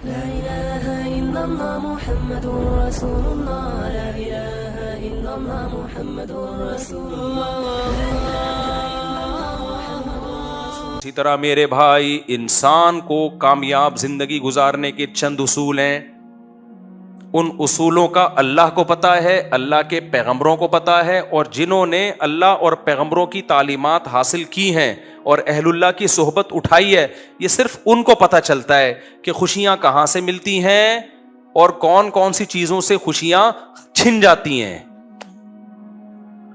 لا إله إلا الله محمد رسول الله لا إله إلا الله محمد رسول الله. اسی طرح میرے بھائی انسان کو کامیاب زندگی گزارنے کے چند اصول ہیں. ان اصولوں کا اللہ کو پتا ہے, اللہ کے پیغمبروں کو پتا ہے, اور جنہوں نے اللہ اور پیغمبروں کی تعلیمات حاصل کی ہیں اور اہل اللہ کی صحبت اٹھائی ہے, یہ صرف ان کو پتا چلتا ہے کہ خوشیاں کہاں سے ملتی ہیں اور کون کون سی چیزوں سے خوشیاں چھن جاتی ہیں.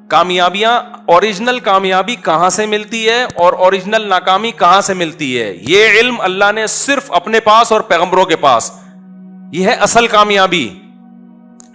کامیابیاں, اوریجنل کامیابی کہاں سے ملتی ہے اور اوریجنل ناکامی کہاں سے ملتی ہے, یہ علم اللہ نے صرف اپنے پاس اور پیغمبروں کے پاس, یہ ہے اصل کامیابی.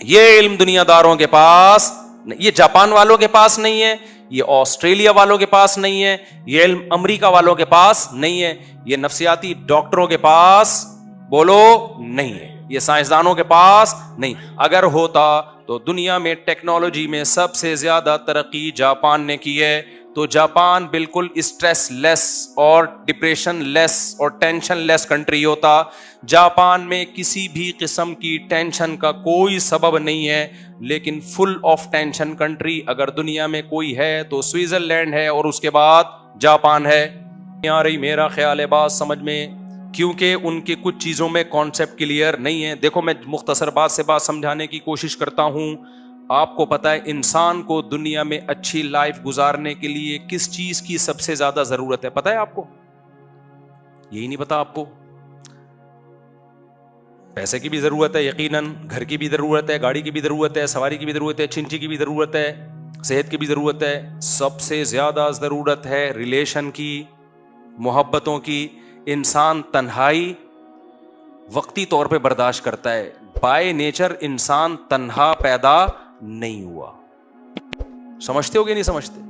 یہ علم دنیا داروں کے پاس, یہ جاپان والوں کے پاس نہیں ہے, یہ آسٹریلیا والوں کے پاس نہیں ہے, یہ علم امریکہ والوں کے پاس نہیں ہے, یہ نفسیاتی ڈاکٹروں کے پاس بولو نہیں ہے, یہ سائنسدانوں کے پاس نہیں. اگر ہوتا تو دنیا میں ٹیکنالوجی میں سب سے زیادہ ترقی جاپان نے کی ہے, تو جاپان بالکل اسٹریس لیس اور ڈپریشن لیس اور ٹینشن لیس کنٹری ہوتا. جاپان میں کسی بھی قسم کی ٹینشن کا کوئی سبب نہیں ہے, لیکن فل آف ٹینشن کنٹری اگر دنیا میں کوئی ہے تو سوئٹزرلینڈ ہے, اور اس کے بعد جاپان ہے. آ رہی میرا خیال ہے بات سمجھ میں, کیونکہ ان کے کچھ چیزوں میں کانسیپٹ کلیئر نہیں ہے. دیکھو میں مختصر بات سے بات سمجھانے کی کوشش کرتا ہوں. آپ کو پتا ہے انسان کو دنیا میں اچھی لائف گزارنے کے لیے کس چیز کی سب سے زیادہ ضرورت ہے, پتا ہے آپ کو؟ یہی نہیں پتا آپ کو؟ پیسے کی بھی ضرورت ہے یقیناً, گھر کی بھی ضرورت ہے, گاڑی کی بھی ضرورت ہے, سواری کی بھی ضرورت ہے, چنچی کی بھی ضرورت ہے, صحت کی بھی ضرورت ہے. سب سے زیادہ ضرورت ہے ریلیشن کی, محبتوں کی. انسان تنہائی وقتی طور پہ برداشت کرتا ہے, بائی نیچر انسان تنہا پیدا نہیں ہوا. سمجھتے ہو کہ نہیں سمجھتے؟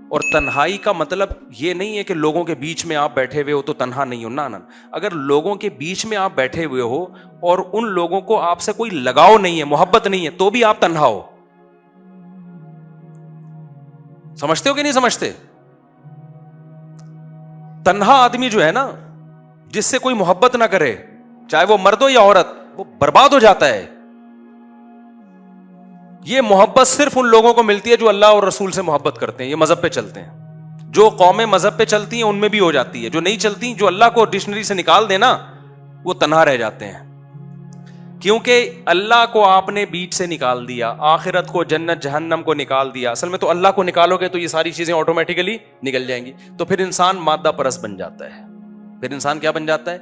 اور تنہائی کا مطلب یہ نہیں ہے کہ لوگوں کے بیچ میں آپ بیٹھے ہوئے ہو تو تنہا نہیں ہو, نا. اگر لوگوں کے بیچ میں آپ بیٹھے ہوئے ہو اور ان لوگوں کو آپ سے کوئی لگاؤ نہیں ہے, محبت نہیں ہے, تو بھی آپ تنہا ہو. سمجھتے ہو کہ نہیں سمجھتے؟ تنہا آدمی جو ہے نا, جس سے کوئی محبت نہ کرے, چاہے وہ مرد ہو یا عورت, وہ برباد ہو جاتا ہے. یہ محبت صرف ان لوگوں کو ملتی ہے جو اللہ اور رسول سے محبت کرتے ہیں, یہ مذہب پہ چلتے ہیں. جو قومیں مذہب پہ چلتی ہیں ان میں بھی ہو جاتی ہے, جو نہیں چلتی, جو اللہ کو ڈکشنری سے نکال دینا, وہ تنہا رہ جاتے ہیں. کیونکہ اللہ کو آپ نے بیچ سے نکال دیا, آخرت کو, جنت جہنم کو نکال دیا. اصل میں تو اللہ کو نکالو گے تو یہ ساری چیزیں آٹومیٹیکلی نکل جائیں گی. تو پھر انسان مادہ پرست بن جاتا ہے. پھر انسان کیا بن جاتا ہے؟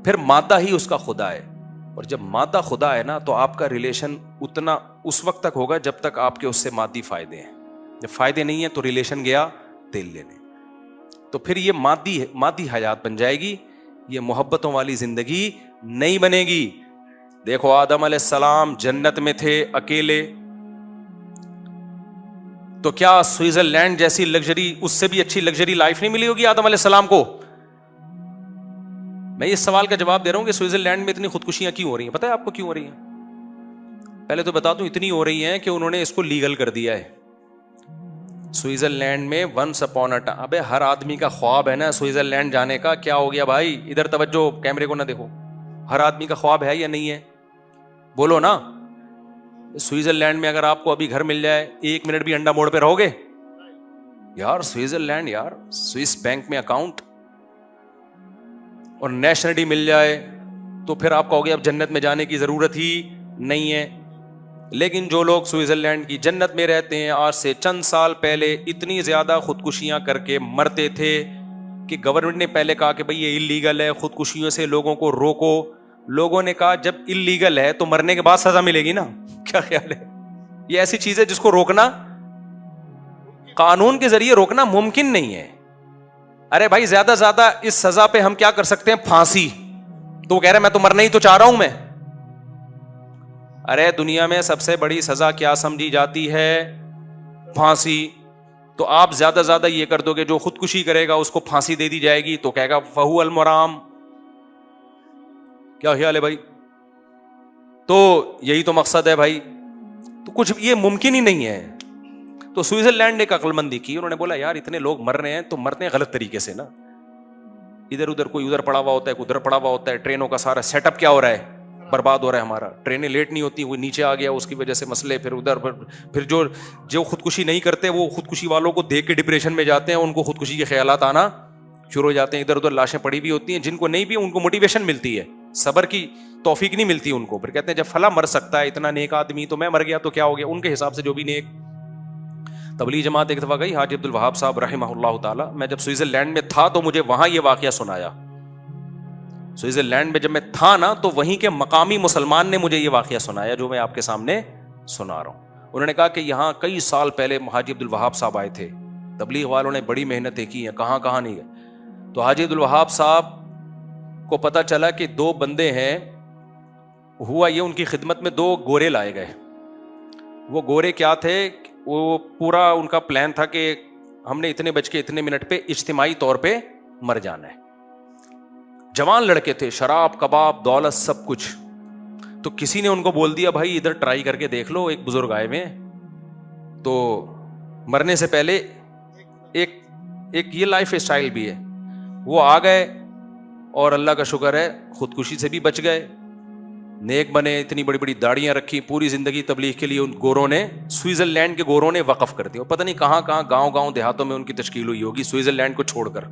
پھر مادہ ہی اس کا خدا ہے. اور جب مادہ خدا ہے نا, تو آپ کا ریلیشن اتنا اس وقت تک ہوگا جب تک آپ کے اس سے مادی فائدے ہیں. جب فائدے نہیں ہیں تو ریلیشن گیا تیل لینے. تو پھر یہ مادی حیات بن جائے گی, یہ محبتوں والی زندگی نہیں بنے گی. دیکھو آدم علیہ السلام جنت میں تھے اکیلے, تو کیا سوئٹزرلینڈ جیسی لگژری, اس سے بھی اچھی لگژری لائف نہیں ملی ہوگی آدم علیہ السلام کو؟ میں اس سوال کا جواب دے رہا ہوں کہ سوئٹزرلینڈ میں اتنی خودکشیاں کیوں ہو رہی ہیں؟ پتہ ہے آپ کو کیوں ہو رہی ہیں؟ پہلے تو بتا دوں, اتنی ہو رہی ہیں کہ انہوں نے اس کو لیگل کر دیا ہے. سوئٹزرلینڈ میں ونس اپون اے ٹائم, ابے ہر آدمی کا خواب ہے نا سوئٹزرلینڈ جانے کا. کیا ہو گیا بھائی, ادھر توجہ, کیمرے کو نہ دیکھو. ہر آدمی کا خواب ہے یا نہیں ہے؟ بولو نا. سوئٹزرلینڈ میں اگر آپ کو ابھی گھر مل جائے, 1 منٹ بھی انڈا موڑ پہ رہو گے؟ یار سوئٹزرلینڈ, یار سوئس بینک میں اکاؤنٹ اور نیشنلٹی مل جائے تو پھر آپ کہو گے اب جنت میں جانے کی ضرورت ہی نہیں ہے. لیکن جو لوگ سوئٹزرلینڈ کی جنت میں رہتے ہیں, آج سے چند سال پہلے اتنی زیادہ خودکشیاں کر کے مرتے تھے کہ گورنمنٹ نے پہلے کہا کہ بھئی یہ اللیگل ہے, خودکشیوں سے لوگوں کو روکو. لوگوں نے کہا جب اللیگل ہے تو مرنے کے بعد سزا ملے گی نا. کیا خیال ہے؟ یہ ایسی چیز ہے جس کو روکنا, قانون کے ذریعے روکنا ممکن نہیں ہے. ارے بھائی زیادہ زیادہ اس سزا پہ ہم کیا کر سکتے ہیں؟ پھانسی. تو وہ کہہ رہے میں تو مرنا ہی تو چاہ رہا ہوں میں. ارے دنیا میں سب سے بڑی سزا کیا سمجھی جاتی ہے؟ پھانسی. تو آپ زیادہ زیادہ یہ کر دو کہ جو خودکشی کرے گا اس کو پھانسی دے دی جائے گی, تو کہے گا فہو المرام. کیا خیال ہے بھائی؟ تو یہی تو مقصد ہے بھائی. تو کچھ یہ ممکن ہی نہیں ہے. تو سوئٹزرلینڈ نے ایک عقل مندی کی, انہوں نے بولا یار اتنے لوگ مر رہے ہیں تو مرتے ہیں غلط طریقے سے نا. ادھر ادھر کوئی ادھر پڑا ہوا ہوتا ہے، کوئی ادھر پڑا ہوا ہوتا ہے. ٹرینوں کا سارا سیٹ اپ کیا ہو رہا ہے؟ برباد ہو رہا ہے ہمارا. ٹرینیں لیٹ نہیں ہوتی، وہ نیچے آ گیا اس کی وجہ سے مسئلے. پھر ادھر پھر جو خودکشی نہیں کرتے وہ خودکشی والوں کو دیکھ کے ڈپریشن میں جاتے ہیں، ان کو خودکشی کے خیالات آنا شروع ہو جاتے ہیں. ادھر ادھر لاشیں پڑی ہوئی ہوتی ہیں، جن کو نہیں بھی ان کو موٹیویشن ملتی ہے، صبر کی توفیق نہیں ملتی ان کو. پھر کہتے ہیں جب فلاں مر سکتا ہے اتنا نیک آدمی تو میں مر گیا تو کیا ہو گیا. ان کے حساب سے جو بھی نیک. تبلیغ جماعت ایک دفعہ گئی حاجی عبد الوہاب صاحب رحمہ اللہ تعالی. میں جب سوئٹزرلینڈ میں تھا تو مجھے وہاں یہ واقعہ سنایا. سوئٹزرلینڈ میں جب میں تھا نا تو وہیں کے مقامی مسلمان نے مجھے یہ واقعہ سنایا جو میں آپ کے سامنے سنا رہا ہوں. انہوں نے کہا کہ یہاں کئی سال پہلے حاجی عبد الوہاب صاحب آئے تھے. تبلیغ والوں نے بڑی محنتیں کی ہیں، کہاں کہاں نہیں گئے. تو حاجی عبد الوہاب صاحب کو پتا چلا کہ 2 بندے ہیں. ہوا یہ ان کی خدمت میں 2 گورے لائے گئے. وہ گورے کیا تھے؟ وہ پورا ان کا پلان تھا کہ ہم نے اتنے بج کے اتنے منٹ پہ اجتماعی طور پہ مر جانا ہے. جوان لڑکے تھے، شراب کباب دولت سب کچھ. تو کسی نے ان کو بول دیا بھائی ادھر ٹرائی کر کے دیکھ لو، ایک بزرگ آئے میں تو مرنے سے پہلے ایک یہ لائف اسٹائل بھی ہے. وہ آ گئے اور اللہ کا شکر ہے خودکشی سے بھی بچ گئے، نیک بنے. اتنی بڑی بڑی داڑیاں رکھی، پوری زندگی تبلیغ کے لیے ان گوروں نے، سوئٹزرلینڈ کے گوروں نے وقف کر دیا. اور پتہ نہیں کہاں کہاں گاؤں دیہاتوں میں ان کی تشکیل ہوئی ہوگی سوئٹزرلینڈ کو چھوڑ کر.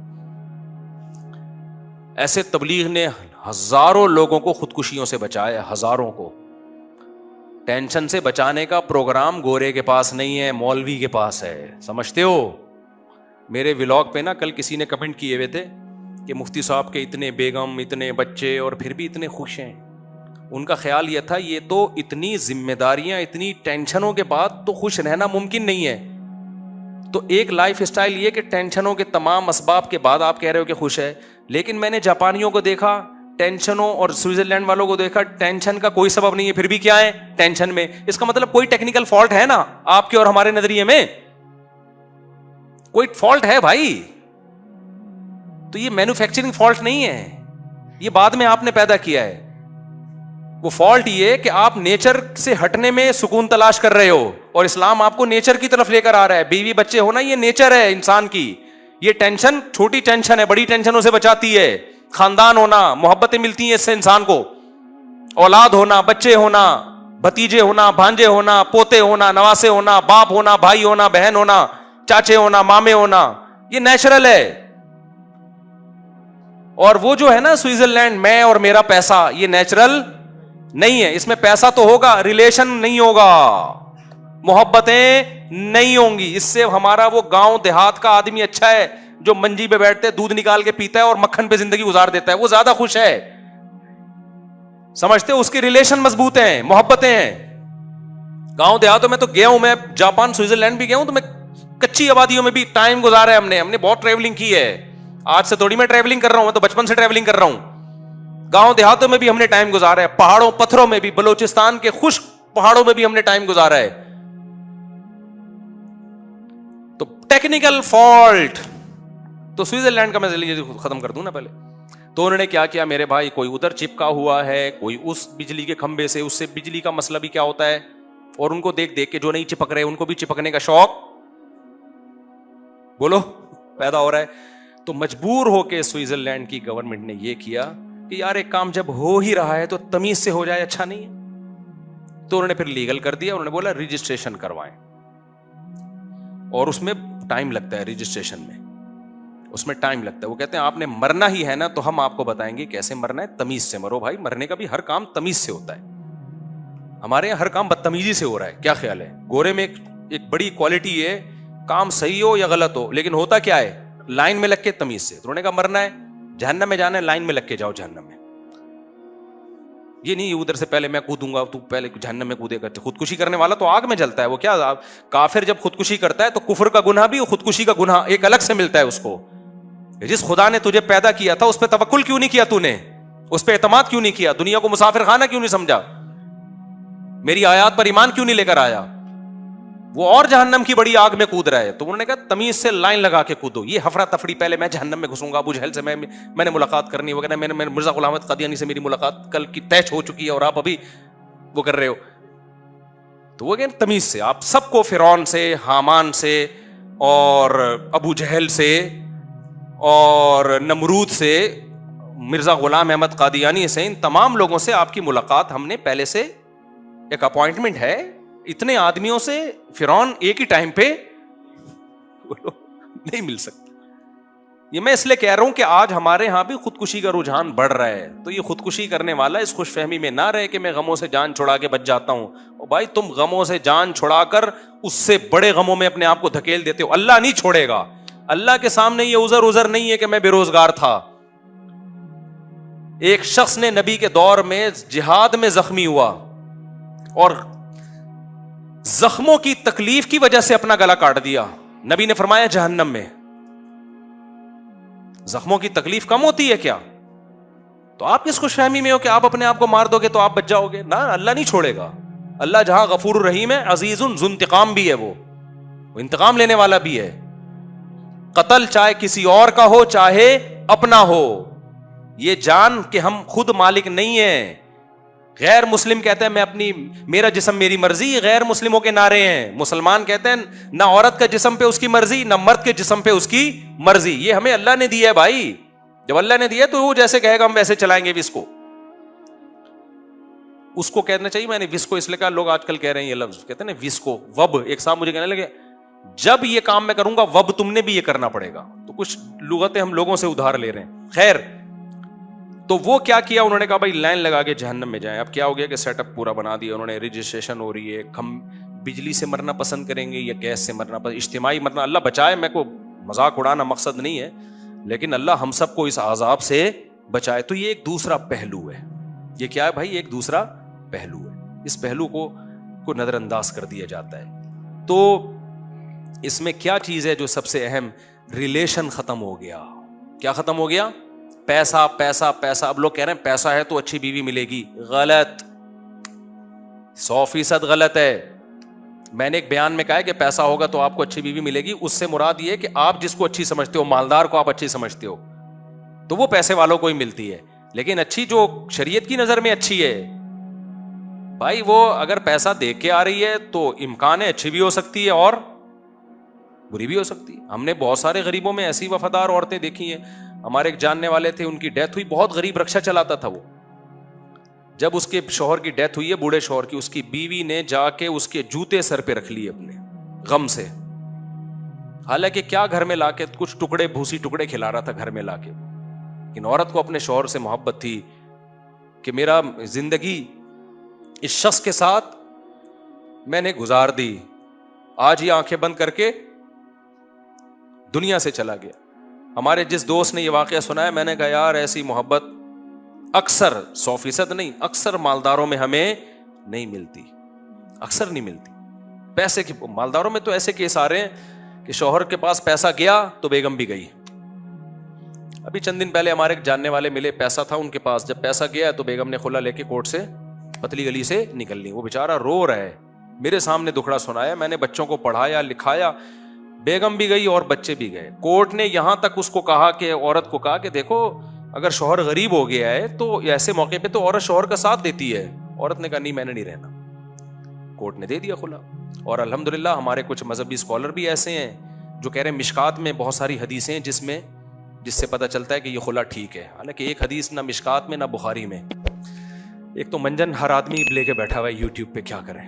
ایسے تبلیغ نے ہزاروں لوگوں کو خودکشیوں سے بچایا، ہزاروں کو. ٹینشن سے بچانے کا پروگرام گورے کے پاس نہیں ہے، مولوی کے پاس ہے. سمجھتے ہو؟ میرے ولاگ پہ نا کل کسی نے کمنٹ کیے ہوئے تھے کہ مفتی صاحب کے اتنے بیگم، اتنے بچے اور پھر بھی اتنے خوش ہیں. ان کا خیال یہ تھا یہ تو اتنی ذمہ داریاں، اتنی ٹینشنوں کے بعد تو خوش رہنا ممکن نہیں ہے. تو ایک لائف اسٹائل یہ کہ ٹینشنوں کے تمام اسباب کے بعد آپ کہہ رہے ہو کہ خوش ہے. لیکن میں نے جاپانیوں کو دیکھا ٹینشنوں، اور سوئٹزرلینڈ والوں کو دیکھا ٹینشن کا کوئی سبب نہیں ہے، پھر بھی کیا ہے ٹینشن میں. اس کا مطلب کوئی ٹیکنیکل فالٹ ہے نا آپ کے اور ہمارے نظریے میں، کوئی فالٹ ہے بھائی. تو یہ مینوفیکچرنگ فالٹ نہیں ہے، یہ بعد میں آپ نے پیدا کیا ہے. وہ فالٹ یہ کہ آپ نیچر سے ہٹنے میں سکون تلاش کر رہے ہو، اور اسلام آپ کو نیچر کی طرف لے کر آ رہا ہے. بیوی بچے ہونا یہ نیچر ہے انسان کی. یہ ٹینشن چھوٹی ٹینشن ہے، بڑی ٹینشنوں سے بچاتی ہے. خاندان ہونا، محبتیں ملتی ہیں اس سے انسان کو. اولاد ہونا، بچے ہونا، بھتیجے ہونا، بھانجے ہونا، پوتے ہونا، نواسے ہونا، باپ ہونا، بھائی ہونا، بہن ہونا، چاچے ہونا، مامے ہونا، یہ نیچرل ہے. اور وہ جو ہے نا سوئٹزرلینڈ میں اور میرا پیسہ، یہ نیچرل نہیں ہے. اس میں پیسہ تو ہوگا، ریلیشن نہیں ہوگا، محبتیں نہیں ہوں گی. اس سے ہمارا وہ گاؤں دیہات کا آدمی اچھا ہے جو منجی پہ بیٹھتے دودھ نکال کے پیتا ہے اور مکھن پہ زندگی گزار دیتا ہے، وہ زیادہ خوش ہے. سمجھتے ہو؟ اس کے ریلیشن مضبوط ہیں، محبتیں ہیں. گاؤں دیہاتوں میں تو گیا ہوں میں، جاپان سوئٹزرلینڈ بھی گیا ہوں، تو میں کچی آبادیوں میں بھی ٹائم گزارا ہے ہم نے بہت ٹریولنگ کی ہے. آج سے تھوڑی میں ٹریولنگ کر رہا ہوں، میں تو بچپن سے ٹریولنگ کر رہا ہوں. گاؤں دیہاتوں میں بھی ہم نے ٹائم گزارا ہے، پہاڑوں پتھروں میں بھی، بلوچستان کے خشک پہاڑوں میں بھی ہم نے ٹائم گزارا ہے. تو ٹیکنیکل فالٹ تو سوئٹزرلینڈ کا میں ختم کر دوں نا پہلے. تو انہوں نے کیا کیا میرے بھائی، کوئی ادھر چپکا ہوا ہے، کوئی اس بجلی کے کھمبے سے، اس سے بجلی کا مسئلہ بھی کیا ہوتا ہے. اور ان کو دیکھ دیکھ کے جو نہیں چپک رہے ان کو بھی چپکنے کا شوق بولو پیدا ہو رہا ہے. تو مجبور ہو کے سوئٹزرلینڈ کی گورنمنٹ نے یہ کیا کہ یار ایک کام جب ہو ہی رہا ہے تو تمیز سے ہو جائے، اچھا نہیں ہے. تو انہوں نے پھر لیگل کر دیا. انہوں نے بولا رجسٹریشن کروائیں، اور اس میں ٹائم لگتا ہے، رجسٹریشن میں اس میں ٹائم لگتا ہے. وہ کہتے ہیں آپ نے مرنا ہی ہے نا تو ہم آپ کو بتائیں گے کیسے مرنا ہے. تمیز سے مرو بھائی، مرنے کا بھی ہر کام تمیز سے ہوتا ہے. ہمارے یہاں ہر کام بدتمیزی سے ہو رہا ہے. کیا خیال ہے؟ گورے میں ایک بڑی کوالٹی ہے، کام صحیح ہو یا غلط ہو لیکن ہوتا کیا ہے، لائن میں لگ کے تمیز سے. انہوں نے کہا مرنا ہے، جہنم میں جانا ہے، لائن میں لگ کے جاؤ جہنم میں. یہ نہیں ادھر سے پہلے میں کودوں گا تو پہلے جہنم میں کودے گا. خودکشی کرنے والا تو آگ میں جلتا ہے. وہ کیا کافر جب خودکشی کرتا ہے تو کفر کا گناہ بھی، خودکشی کا گناہ ایک الگ سے ملتا ہے اس کو. جس خدا نے تجھے پیدا کیا تھا اس پہ توکل کیوں نہیں کیا تو نے، اس پہ اعتماد کیوں نہیں کیا، دنیا کو مسافر خانہ کیوں نہیں سمجھا، میری آیات پر ایمان کیوں نہیں لے کر آیا، وہ اور جہنم کی بڑی آگ میں کود رہا ہے. تو انہوں نے کہا تمیز سے لائن لگا کے کودو. یہ ہفرا تفری پہلے میں جہنم میں گھسوں گا، ابو جہل سے میں نے ملاقات کرنی وغیرہ، میں نے مرزا غلام احمد قادیانی سے میری ملاقات کل کی طے ہو چکی ہے اور آپ ابھی وہ کر رہے ہو. تو وہ کہتے تمیز سے. آپ سب کو فرعون سے، حامان سے اور ابو جہل سے اور نمرود سے, مرزا غلام احمد قادیانی سے, ان تمام لوگوں سے آپ کی ملاقات ہم نے پہلے سے ایک اپوائنٹمنٹ ہے. اتنے آدمیوں سے فرعون ایک ہی ٹائم پہ نہیں مل سکتا. یہ میں اس لیے کہہ رہا ہوں کہ آج ہمارے ہاں بھی خودکشی کا رجحان بڑھ رہا ہے, تو یہ خودکشی کرنے والا اس خوش فہمی میں نہ رہے کہ میں غموں سے جان چھڑا کے بچ جاتا ہوں. او بھائی, تم غموں سے جان چھڑا کر اس سے بڑے غموں میں اپنے آپ کو دھکیل دیتے ہو. اللہ نہیں چھوڑے گا. اللہ کے سامنے یہ عذر نہیں ہے کہ میں بے روزگار تھا. ایک شخص نے نبی کے دور میں جہاد میں زخمی ہوا اور زخموں کی تکلیف کی وجہ سے اپنا گلا کاٹ دیا. نبی نے فرمایا جہنم میں. زخموں کی تکلیف کم ہوتی ہے کیا؟ تو آپ کس خوش فہمی میں ہو کہ آپ اپنے آپ کو مار دو گے تو آپ بچ جاؤ گے؟ نہ, اللہ نہیں چھوڑے گا. اللہ جہاں غفور الرحیم ہے, عزیز ذو انتقام بھی ہے, وہ انتقام لینے والا بھی ہے. قتل چاہے کسی اور کا ہو چاہے اپنا ہو, یہ جان کہ ہم خود مالک نہیں ہیں. غیر مسلم کہتے ہیں میرا جسم میری مرضی, غیر مسلموں کے نعرے ہیں. مسلمان کہتے ہیں نہ عورت کا جسم پہ اس کی مرضی, نہ مرد کے جسم پہ اس کی مرضی. یہ ہمیں اللہ نے دیا ہے بھائی. جب اللہ نے دیا تو وہ جیسے کہے گا ہم ویسے چلائیں گے. اس کو کہنا چاہیے. میں نے وس کو اس لیے کہا, لوگ آج کل کہہ رہے ہیں یہ لفظ, کہتے ہیں نا وس کو, وب. ایک صاحب مجھے کہنے لگے جب یہ کام میں کروں گا وب تم نے بھی یہ کرنا پڑے گا. تو کچھ لغتیں ہم لوگوں سے ادھار لے رہے ہیں. خیر, تو وہ کیا انہوں نے کہا بھائی لائن لگا کے جہنم میں جائیں. اب کیا ہو گیا کہ سیٹ اپ پورا بنا دیا انہوں نے, رجسٹریشن ہو رہی ہے. ہم بجلی سے مرنا پسند کریں گے یا گیس سے مرنا پسند, اجتماعی مرنا. اللہ بچائے, میں کو مذاق اڑانا مقصد نہیں ہے, لیکن اللہ ہم سب کو اس عذاب سے بچائے. تو یہ ایک دوسرا پہلو ہے. یہ کیا ہے بھائی؟ ایک دوسرا پہلو ہے. اس پہلو کو نظر انداز کر دیا جاتا ہے. تو اس میں کیا چیز ہے جو سب سے اہم؟ ریلیشن ختم ہو گیا. کیا ختم ہو گیا؟ پیسہ پیسہ پیسہ. اب لوگ کہہ رہے ہیں پیسہ ہے تو اچھی بیوی ملے گی. غلط, 100% غلط ہے. میں نے ایک بیان میں کہا ہے کہ پیسہ ہوگا تو آپ کو اچھی بیوی ملے گی. اس سے مراد یہ کہ آپ جس کو اچھی سمجھتے ہو, مالدار کو آپ اچھی سمجھتے ہو, تو وہ پیسے والوں کو ہی ملتی ہے. لیکن اچھی جو شریعت کی نظر میں اچھی ہے بھائی, وہ اگر پیسہ دے کے آ رہی ہے تو امکان ہے اچھی بھی ہو سکتی ہے اور بری بھی ہو سکتی ہے. ہم نے بہت سارے غریبوں میں ایسی وفادار عورتیں دیکھی ہیں. ہمارے ایک جاننے والے تھے, ان کی ڈیتھ ہوئی, بہت غریب رکشہ چلاتا تھا وہ. جب اس کے شوہر کی ڈیتھ ہوئی ہے, بوڑھے شوہر کی, اس کی بیوی نے جا کے اس کے جوتے سر پہ رکھ لیے اپنے غم سے. حالانکہ کیا گھر میں لا کے کچھ ٹکڑے, بھوسی ٹکڑے کھلا رہا تھا گھر میں لا کے. لیکن عورت کو اپنے شوہر سے محبت تھی کہ میرا زندگی اس شخص کے ساتھ میں نے گزار دی, آج یہ آنکھیں بند کر کے دنیا سے چلا گیا. ہمارے جس دوست نے یہ واقعہ سنایا, میں نے کہا یار ایسی محبت اکثر 100% نہیں, اکثر مالداروں میں ہمیں نہیں ملتی, اکثر نہیں ملتی. پیسے کی مالداروں میں تو ایسے کیس آ رہے ہیں کہ شوہر کے پاس پیسہ گیا تو بیگم بھی گئی. ابھی چند دن پہلے ہمارے ایک جاننے والے ملے, پیسہ تھا ان کے پاس, جب پیسہ گیا تو بیگم نے خلا لے کے کورٹ سے پتلی گلی سے نکل لی. وہ بیچارہ رو رہا ہے, میرے سامنے دکھڑا سنایا. میں نے بچوں کو پڑھایا لکھایا, بیگم بھی گئی اور بچے بھی گئے. کورٹ نے یہاں تک اس کو کہا کہ عورت کو کہا کہ دیکھو اگر شوہر غریب ہو گیا ہے تو ایسے موقع پہ تو عورت شوہر کا ساتھ دیتی ہے. عورت نے کہا نہیں میں نے نہیں رہنا. کورٹ نے دے دیا خلا. اور الحمدللہ ہمارے کچھ مذہبی اسکالر بھی ایسے ہیں جو کہہ رہے ہیں مشکات میں بہت ساری حدیثیں جس سے پتہ چلتا ہے کہ یہ خلا ٹھیک ہے. حالانکہ ایک حدیث نہ مشکات میں نہ بخاری میں. ایک تو منجن ہر آدمی لے کے بیٹھا ہوا ہے یوٹیوب پہ, کیا کریں.